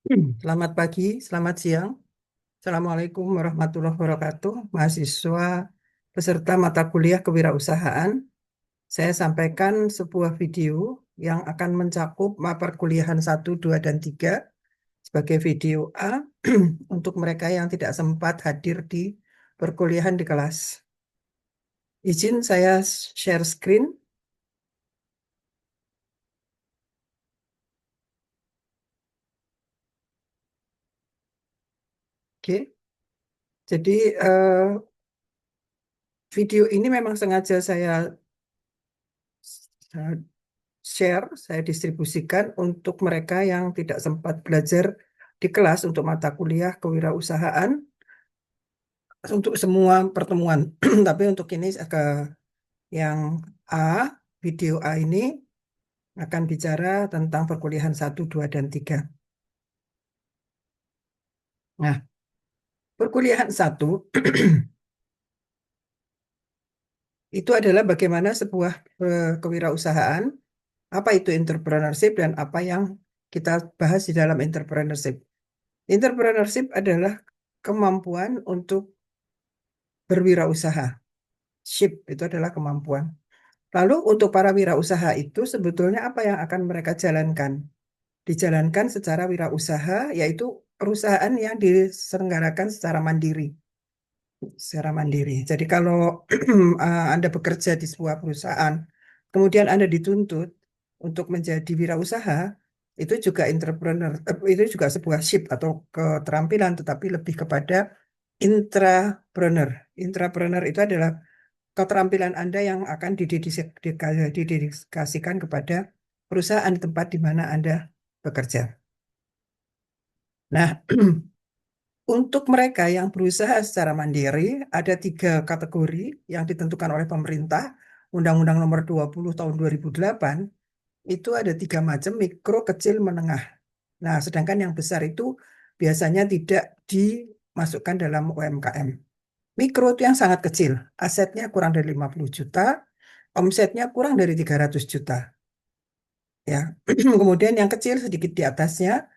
Selamat pagi, selamat siang. Assalamualaikum warahmatullahi wabarakatuh. Mahasiswa peserta mata kuliah kewirausahaan, saya sampaikan sebuah video yang akan mencakup perkuliahan 1, 2, dan 3 sebagai video A untuk mereka yang tidak sempat hadir di perkuliahan di kelas. Izin saya share screen. Oke. Jadi video ini memang sengaja saya share, saya distribusikan untuk mereka yang tidak sempat belajar di kelas untuk mata kuliah kewirausahaan untuk semua pertemuan. Tapi untuk ini ke yang A, video A ini akan bicara tentang perkuliahan 1, 2, dan 3. Nah, perkuliahan 1 itu adalah bagaimana sebuah kewirausahaan, apa itu entrepreneurship dan apa yang kita bahas di dalam entrepreneurship. Entrepreneurship adalah kemampuan untuk berwirausaha. Ship itu adalah kemampuan. Lalu untuk para wirausaha itu sebetulnya apa yang akan mereka jalankan? Dijalankan secara wirausaha, yaitu perusahaan yang diselenggarakan secara mandiri. Secara mandiri. Jadi kalau Anda bekerja di sebuah perusahaan, kemudian Anda dituntut untuk menjadi wirausaha, itu juga entrepreneur, itu juga sebuah ship atau keterampilan, tetapi lebih kepada intrapreneur. Intrapreneur itu adalah keterampilan Anda yang akan didedikasikan kepada perusahaan di tempat di mana Anda bekerja. Nah, untuk mereka yang berusaha secara mandiri, ada 3 kategori yang ditentukan oleh pemerintah. Undang-Undang Nomor 20 Tahun 2008, itu ada 3 macam, mikro, kecil, menengah. Nah, sedangkan yang besar itu biasanya tidak dimasukkan dalam UMKM. Mikro itu yang sangat kecil, asetnya kurang dari 50 juta, omsetnya kurang dari 300 juta. Ya. Kemudian yang kecil sedikit di atasnya,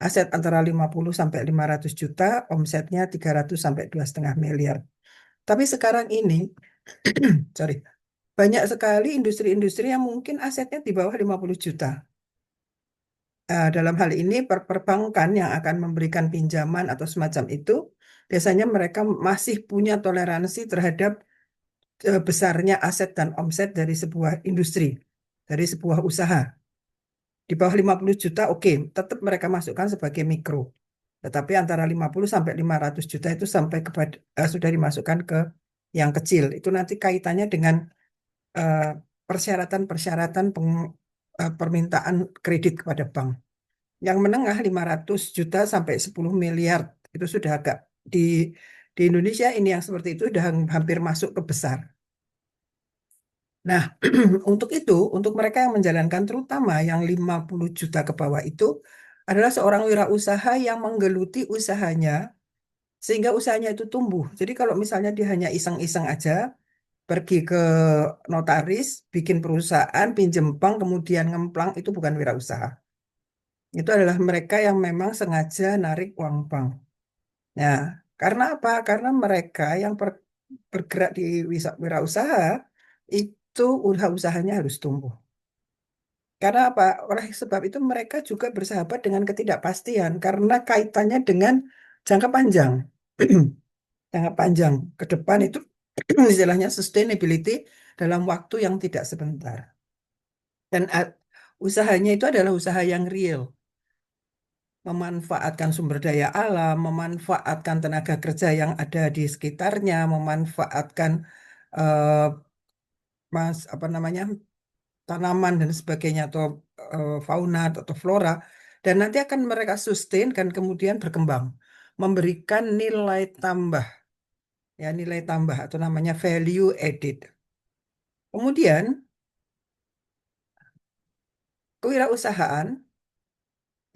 aset antara 50 sampai 500 juta, omsetnya 300 sampai 2,5 miliar. Tapi sekarang ini, sorry, banyak sekali industri-industri yang mungkin asetnya di bawah 50 juta. Dalam hal ini, perbankan yang akan memberikan pinjaman atau semacam itu, biasanya mereka masih punya toleransi terhadap besarnya aset dan omset dari sebuah industri, dari sebuah usaha. Di bawah 50 juta, oke, tetap mereka masukkan sebagai mikro. Tetapi antara 50 sampai 500 juta itu sampai kepada sudah dimasukkan ke yang kecil. Itu nanti kaitannya dengan eh, persyaratan-persyaratan permintaan kredit kepada bank. Yang menengah 500 juta sampai 10 miliar itu sudah agak di Indonesia ini yang seperti itu sudah hampir masuk ke besar. Nah, untuk itu, untuk mereka yang menjalankan terutama yang 50 juta ke bawah itu adalah seorang wirausaha yang menggeluti usahanya sehingga usahanya itu tumbuh. Jadi kalau misalnya dia hanya iseng-iseng aja, pergi ke notaris, bikin perusahaan, pinjem bank, kemudian ngemplang, itu bukan wirausaha. Itu adalah mereka yang memang sengaja narik uang bank. Nah, karena apa? Karena mereka yang bergerak di wirausaha, itu usahanya harus tumbuh. Karena apa? Oleh sebab itu mereka juga bersahabat dengan ketidakpastian karena kaitannya dengan jangka panjang. Jangka panjang ke depan itu istilahnya sustainability dalam waktu yang tidak sebentar. Dan usahanya itu adalah usaha yang real, memanfaatkan sumber daya alam, memanfaatkan tenaga kerja yang ada di sekitarnya, memanfaatkan eh, apa namanya tanaman dan sebagainya atau fauna atau flora, dan nanti akan mereka sustain dan kemudian berkembang, memberikan nilai tambah, ya nilai tambah atau namanya value added. Kemudian kewirausahaan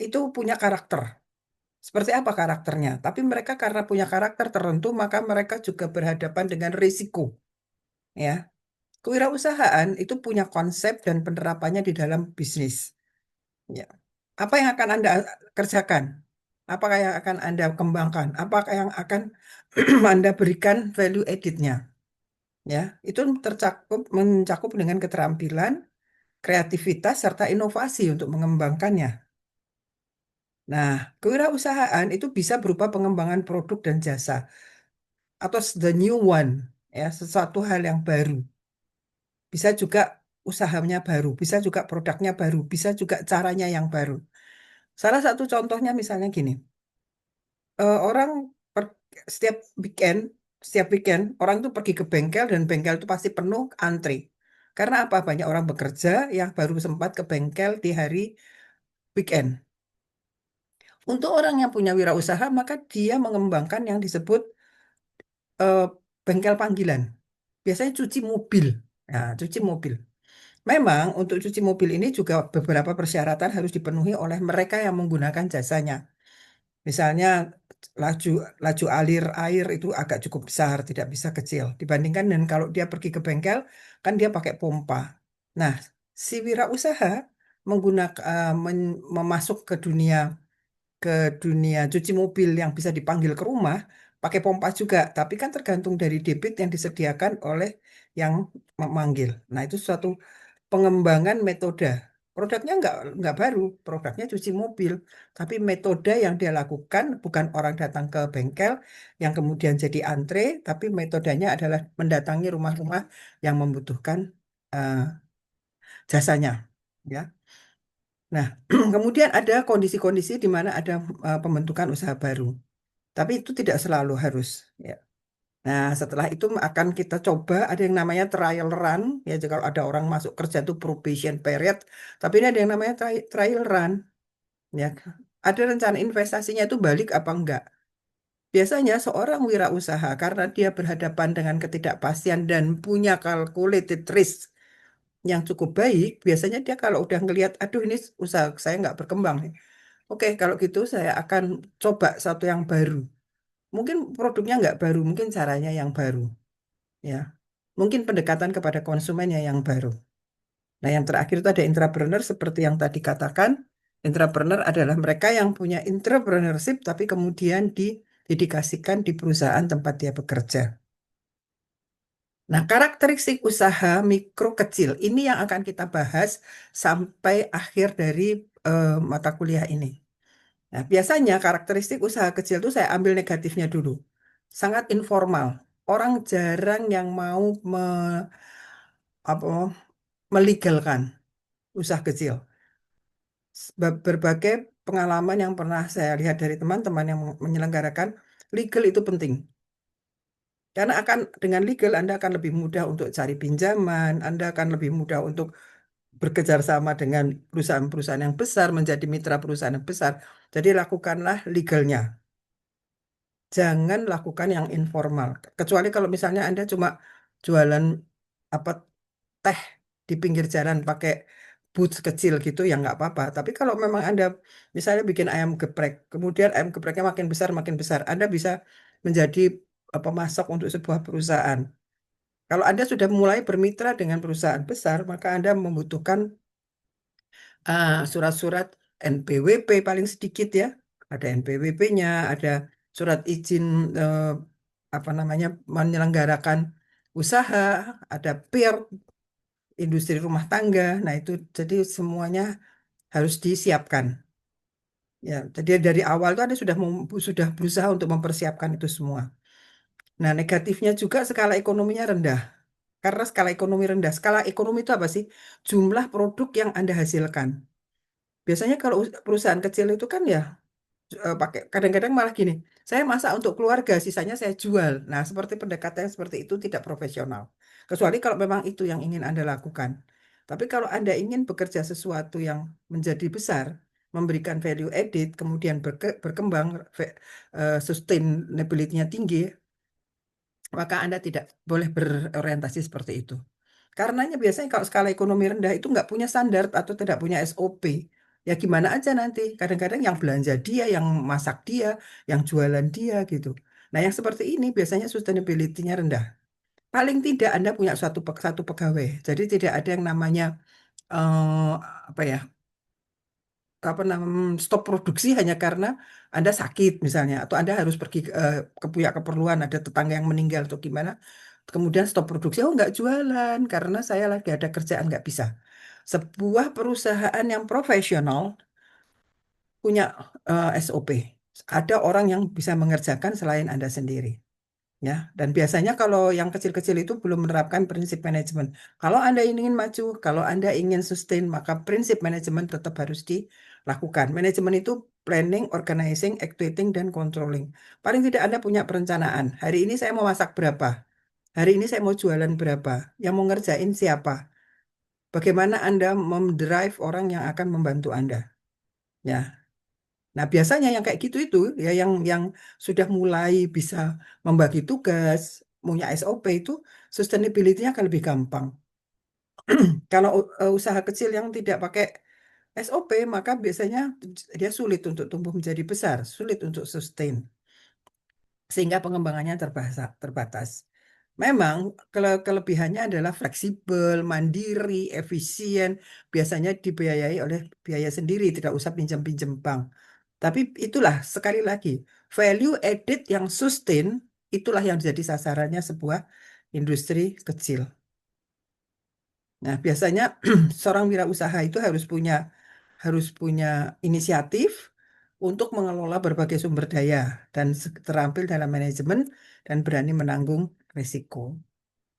itu punya karakter. Seperti apa karakternya? Tapi mereka karena punya karakter tertentu, maka mereka juga berhadapan dengan risiko. Ya, kewirausahaan itu punya konsep dan penerapannya di dalam bisnis. Ya, apa yang akan Anda kerjakan? Apakah yang akan Anda kembangkan? Apakah yang akan Anda berikan value added-nya? Ya, itu mencakup dengan keterampilan, kreativitas, serta inovasi untuk mengembangkannya. Nah, kewirausahaan itu bisa berupa pengembangan produk dan jasa atau the new one, ya, sesuatu hal yang baru. Bisa juga usahanya baru, bisa juga produknya baru, bisa juga caranya yang baru. Salah satu contohnya misalnya gini, orang per- setiap weekend, setiap weekend orang tuh pergi ke bengkel dan bengkel itu pasti penuh antri. Karena apa? Banyak orang bekerja yang baru sempat ke bengkel di hari weekend. Untuk orang yang punya wirausaha, maka dia mengembangkan yang disebut eh, bengkel panggilan. Biasanya cuci mobil. Nah, cuci mobil. Memang untuk cuci mobil ini juga beberapa persyaratan harus dipenuhi oleh mereka yang menggunakan jasanya. Misalnya laju laju alir air itu agak cukup besar, tidak bisa kecil. Dibandingkan dengan kalau dia pergi ke bengkel, kan dia pakai pompa. Nah, si wirausaha menggunakan memasuk ke dunia cuci mobil yang bisa dipanggil ke rumah pakai pompa juga, tapi kan tergantung dari debit yang disediakan oleh yang memanggil. Nah, itu suatu pengembangan metode. Produknya nggak baru, produknya cuci mobil, tapi metode yang dia lakukan bukan orang datang ke bengkel yang kemudian jadi antre, tapi metodenya adalah mendatangi rumah-rumah yang membutuhkan eh, jasanya. Ya. Nah, kemudian ada kondisi-kondisi di mana ada pembentukan usaha baru. Tapi itu tidak selalu harus. Ya. Nah, setelah itu akan kita coba ada yang namanya trial run. Ya, jadi kalau ada orang masuk kerja itu probation period. Tapi ini ada yang namanya trial run. Ya, ada rencana investasinya itu balik apa enggak. Biasanya seorang wirausaha karena dia berhadapan dengan ketidakpastian dan punya calculated risk yang cukup baik, biasanya dia kalau udah ngelihat, aduh ini usaha saya nggak berkembang nih. Oke, kalau gitu saya akan coba satu yang baru. Mungkin produknya nggak baru, mungkin caranya yang baru, ya. Mungkin pendekatan kepada konsumennya yang baru. Nah, yang terakhir itu ada entrepreneur seperti yang tadi katakan. Entrepreneur adalah mereka yang punya entrepreneurship tapi kemudian didedikasikan di perusahaan tempat dia bekerja. Nah, karakteristik usaha mikro kecil ini yang akan kita bahas sampai akhir dari mata kuliah ini. Nah, biasanya karakteristik usaha kecil itu saya ambil negatifnya dulu. Sangat informal. Orang jarang yang mau apa, melegalkan usaha kecil. Berbagai pengalaman yang pernah saya lihat dari teman-teman yang menyelenggarakan, legal itu penting. Karena akan dengan legal Anda akan lebih mudah untuk cari pinjaman, Anda akan lebih mudah untuk bekerja sama dengan perusahaan-perusahaan yang besar, menjadi mitra perusahaan yang besar. Jadi lakukanlah legalnya. Jangan lakukan yang informal. Kecuali kalau misalnya Anda cuma jualan apa teh di pinggir jalan pakai booth kecil gitu ya nggak apa-apa. Tapi kalau memang Anda misalnya bikin ayam geprek, kemudian ayam gepreknya makin besar, Anda bisa menjadi pemasok untuk sebuah perusahaan. Kalau Anda sudah mulai bermitra dengan perusahaan besar, maka Anda membutuhkan surat-surat NPWP paling sedikit ya. Ada NPWP-nya, ada surat izin eh, apa namanya menyelenggarakan usaha, ada PIR, industri rumah tangga. Nah, itu jadi semuanya harus disiapkan. Ya, jadi dari awal itu Anda sudah berusaha untuk mempersiapkan itu semua. Nah, negatifnya juga skala ekonominya rendah. Karena skala ekonomi rendah, skala ekonomi itu apa sih? Jumlah produk yang Anda hasilkan. Biasanya kalau perusahaan kecil itu kan ya pakai kadang-kadang malah gini, saya masak untuk keluarga, sisanya saya jual. Nah, seperti pendekatan yang seperti itu tidak profesional. Kecuali kalau memang itu yang ingin Anda lakukan. Tapi kalau Anda ingin bekerja sesuatu yang menjadi besar, memberikan value added, kemudian berkembang, sustainability-nya tinggi, maka Anda tidak boleh berorientasi seperti itu. Karenanya biasanya kalau skala ekonomi rendah itu nggak punya standar atau tidak punya SOP. Ya gimana aja nanti. Kadang-kadang yang belanja dia, yang masak dia, yang jualan dia gitu. Nah yang seperti ini biasanya sustainability-nya rendah. Paling tidak Anda punya satu pegawai. Jadi tidak ada yang namanya apa ya apa namanya stop produksi hanya karena Anda sakit misalnya, atau Anda harus pergi ke punya keperluan, ada tetangga yang meninggal atau gimana, kemudian stop produksi, oh nggak jualan karena saya lagi ada kerjaan, nggak bisa. Sebuah perusahaan yang profesional punya SOP. Ada orang yang bisa mengerjakan selain Anda sendiri. Ya, dan biasanya kalau yang kecil-kecil itu belum menerapkan prinsip manajemen. Kalau Anda ingin maju, kalau Anda ingin sustain, maka prinsip manajemen tetap harus dilakukan. Manajemen itu planning, organizing, executing, dan controlling. Paling tidak Anda punya perencanaan. Hari ini saya mau masak berapa? Hari ini saya mau jualan berapa? Yang mau ngerjain siapa? Bagaimana Anda mendrive orang yang akan membantu Anda? Ya, nah, biasanya yang kayak gitu itu ya yang sudah mulai bisa membagi tugas, punya SOP itu sustainability-nya akan lebih gampang. Kalau usaha kecil yang tidak pakai SOP, maka biasanya dia sulit untuk tumbuh menjadi besar, sulit untuk sustain, sehingga pengembangannya terbatas. Memang kelebihannya adalah fleksibel, mandiri, efisien, biasanya dibiayai oleh biaya sendiri, tidak usah pinjam-pinjam bank. Tapi itulah sekali lagi value added yang sustain, itulah yang jadi sasarannya sebuah industri kecil. Nah, biasanya seorang wirausaha itu harus punya inisiatif untuk mengelola berbagai sumber daya dan terampil dalam manajemen dan berani menanggung risiko.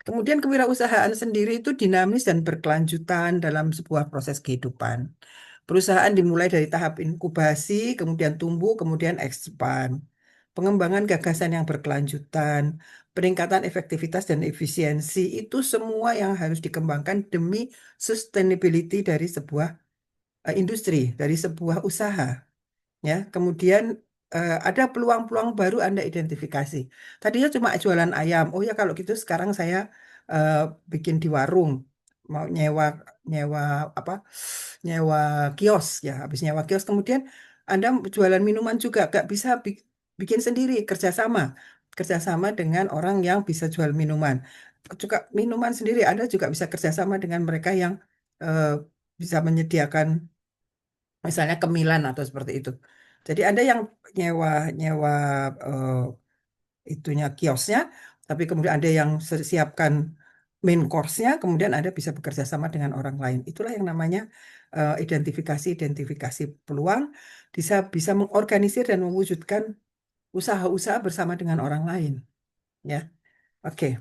Kemudian kewirausahaan sendiri itu dinamis dan berkelanjutan dalam sebuah proses kehidupan. Perusahaan dimulai dari tahap inkubasi, kemudian tumbuh, kemudian expand. Pengembangan gagasan yang berkelanjutan, peningkatan efektivitas dan efisiensi, itu semua yang harus dikembangkan demi sustainability dari sebuah industri, dari sebuah usaha. Ya, kemudian ada peluang-peluang baru Anda identifikasi. Tadinya cuma jualan ayam. Oh ya, kalau gitu sekarang saya eh, bikin di warung, mau nyewa nyewa apa? Nyewa kios ya. Habis nyewa kios, kemudian Anda jualan minuman juga, gak bisa bikin sendiri, kerjasama dengan orang yang bisa jual minuman. Juga minuman sendiri, Anda juga bisa kerjasama dengan mereka yang eh, bisa menyediakan misalnya cemilan atau seperti itu. Jadi ada yang nyewa nyewa eh, itunya kiosnya, tapi kemudian ada yang siapkan main course-nya, kemudian Anda bisa bekerja sama dengan orang lain. Itulah yang namanya identifikasi peluang, bisa bisa mengorganisir dan mewujudkan usaha-usaha bersama dengan orang lain. Ya, oke.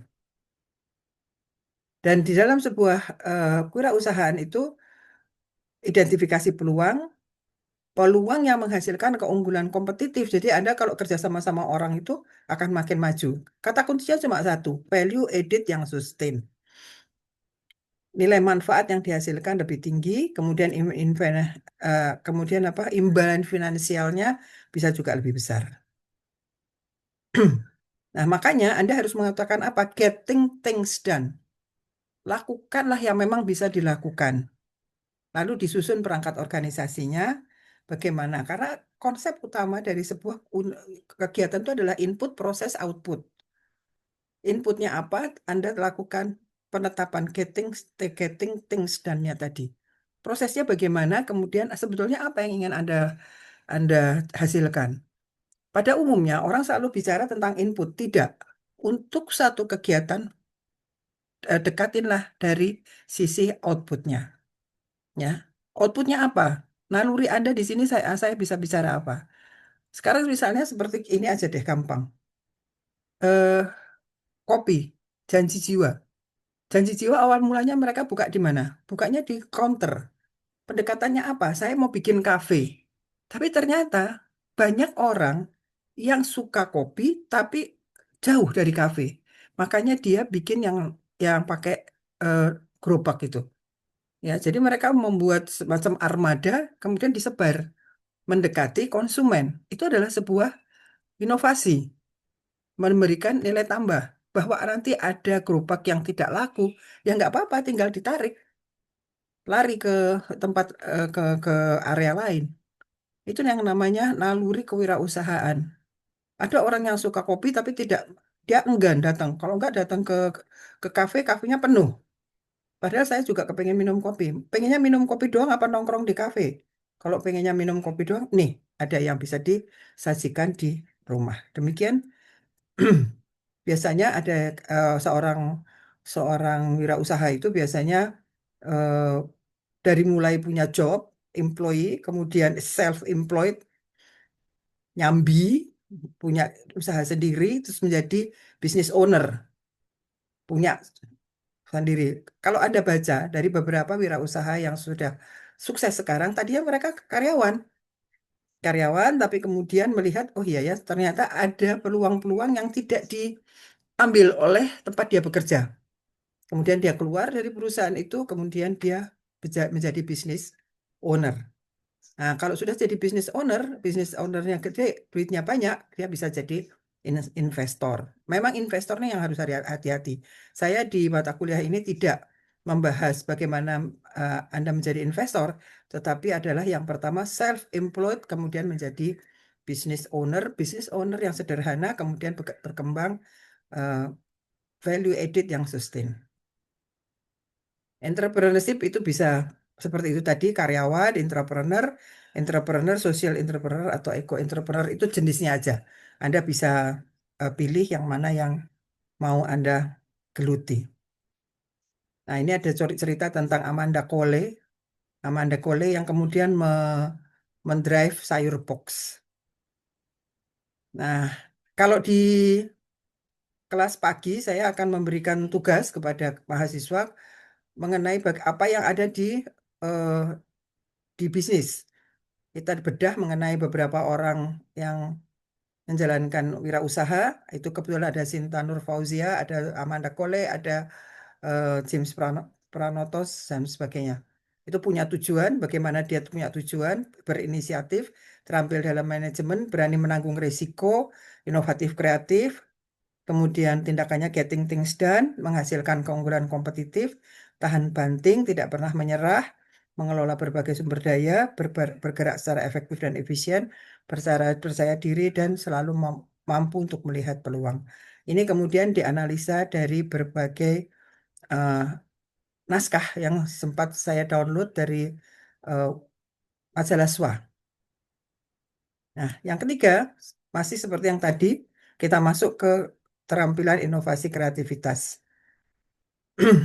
Dan di dalam sebuah kewirausahaan itu identifikasi peluang, peluang yang menghasilkan keunggulan kompetitif. Jadi Anda kalau kerja sama-sama orang itu akan makin maju. Kata kuncinya cuma satu, value added yang sustain. Nilai manfaat yang dihasilkan lebih tinggi, kemudian kemudian apa? Imbalan finansialnya bisa juga lebih besar. Nah, makanya Anda harus mengatakan apa? Getting things done. Lakukanlah yang memang bisa dilakukan. Lalu disusun perangkat organisasinya bagaimana? Karena konsep utama dari sebuah kegiatan itu adalah input, proses, output. Inputnya apa? Anda lakukan penetapan getting things done-nya tadi. Prosesnya bagaimana? Kemudian sebetulnya apa yang ingin Anda hasilkan? Pada umumnya orang selalu bicara tentang input, tidak. Untuk satu kegiatan dekatinlah dari sisi outputnya. Ya, outputnya apa? Naluri Anda di sini saya bisa bicara apa? Sekarang misalnya seperti ini aja deh gampang. Eh, Kopi, janji jiwa. Janji jiwa awal mulanya mereka buka di mana? Bukanya di counter. Pendekatannya apa? Saya mau bikin kafe. Tapi ternyata banyak orang yang suka kopi tapi jauh dari kafe. Makanya dia bikin yang pakai eh, gerobak itu. Ya, jadi mereka membuat semacam armada kemudian disebar mendekati konsumen. Itu adalah sebuah inovasi, memberikan nilai tambah bahwa nanti ada gerobak yang tidak laku, ya nggak apa-apa, tinggal ditarik, lari ke tempat ke area lain. Itu yang namanya naluri kewirausahaan. Ada orang yang suka kopi tapi tidak, dia enggan datang. Kalau nggak datang ke kafe, kafenya penuh. Padahal saya juga kepengen minum kopi. Pengennya minum kopi doang apa nongkrong di kafe? Kalau pengennya minum kopi doang, nih ada yang bisa disajikan di rumah. Demikian biasanya ada seorang seorang wirausaha itu biasanya eh, dari mulai punya job, employee, kemudian self-employed, nyambi, punya usaha sendiri, terus menjadi business owner, punya sendiri. Kalau Anda baca dari beberapa wirausaha yang sudah sukses sekarang, tadinya mereka karyawan, tapi kemudian melihat, oh iya ya, ternyata ada peluang-peluang yang tidak diambil oleh tempat dia bekerja. Kemudian dia keluar dari perusahaan itu, kemudian dia menjadi business owner. Nah, kalau sudah jadi business ownernya gede, duitnya banyak, dia bisa jadi investor. Memang investornya yang harus hati-hati. Saya di mata kuliah ini tidak membahas bagaimana Anda menjadi investor, tetapi adalah yang pertama self-employed, kemudian menjadi business owner yang sederhana, kemudian berkembang eh, value added yang sustain. Entrepreneurship itu bisa seperti itu tadi, karyawan, entrepreneur, social entrepreneur atau eco entrepreneur itu jenisnya aja. Anda bisa pilih yang mana yang mau Anda geluti. Nah, ini ada cerita tentang Amanda Cole. Amanda Cole yang kemudian mendrive sayur box. Nah, kalau di kelas pagi saya akan memberikan tugas kepada mahasiswa mengenai apa yang ada eh, di bisnis. Kita bedah mengenai beberapa orang yang menjalankan wirausaha. Itu kebetulan ada Sinta Nur Fauzia, ada Amanda Kole, ada James Pranotos, dan sebagainya. Itu punya tujuan, bagaimana dia punya tujuan, berinisiatif, terampil dalam manajemen, berani menanggung risiko, inovatif kreatif, kemudian tindakannya getting things done, menghasilkan keunggulan kompetitif, tahan banting, tidak pernah menyerah, mengelola berbagai sumber daya, bergerak secara efektif dan efisien, percaya diri, dan selalu mampu untuk melihat peluang. Ini kemudian dianalisa dari berbagai eh, naskah yang sempat saya download dari eh, majalah SWA. Nah, yang ketiga, masih seperti yang tadi, kita masuk ke terampilan inovasi kreativitas.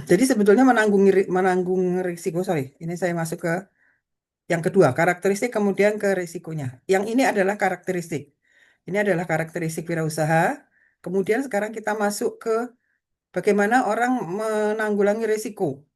Jadi sebetulnya menanggung risiko, sorry, ini saya masuk ke yang kedua, karakteristik kemudian ke risikonya. Yang ini adalah karakteristik. Ini adalah karakteristik wirausaha. Kemudian sekarang kita masuk ke bagaimana orang menanggulangi risiko.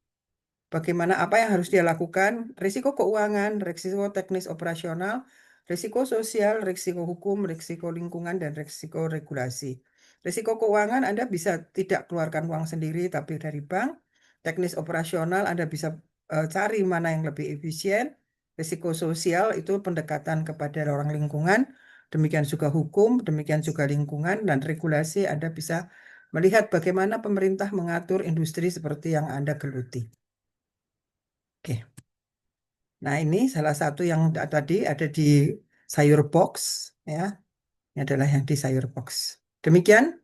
Bagaimana apa yang harus dia lakukan? Risiko keuangan, risiko teknis operasional, risiko sosial, risiko hukum, risiko lingkungan, dan risiko regulasi. Risiko keuangan Anda bisa tidak keluarkan uang sendiri, tapi dari bank. Teknis operasional Anda bisa cari mana yang lebih efisien. Risiko sosial itu pendekatan kepada orang lingkungan. Demikian juga hukum, demikian juga lingkungan, dan regulasi Anda bisa melihat bagaimana pemerintah mengatur industri seperti yang Anda geluti. Oke. Nah, ini salah satu yang tadi ada di sayur box, ya. Ini adalah yang di sayur box. Demikian,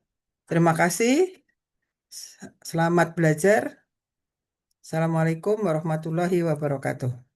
terima kasih. Selamat belajar. Assalamualaikum warahmatullahi wabarakatuh.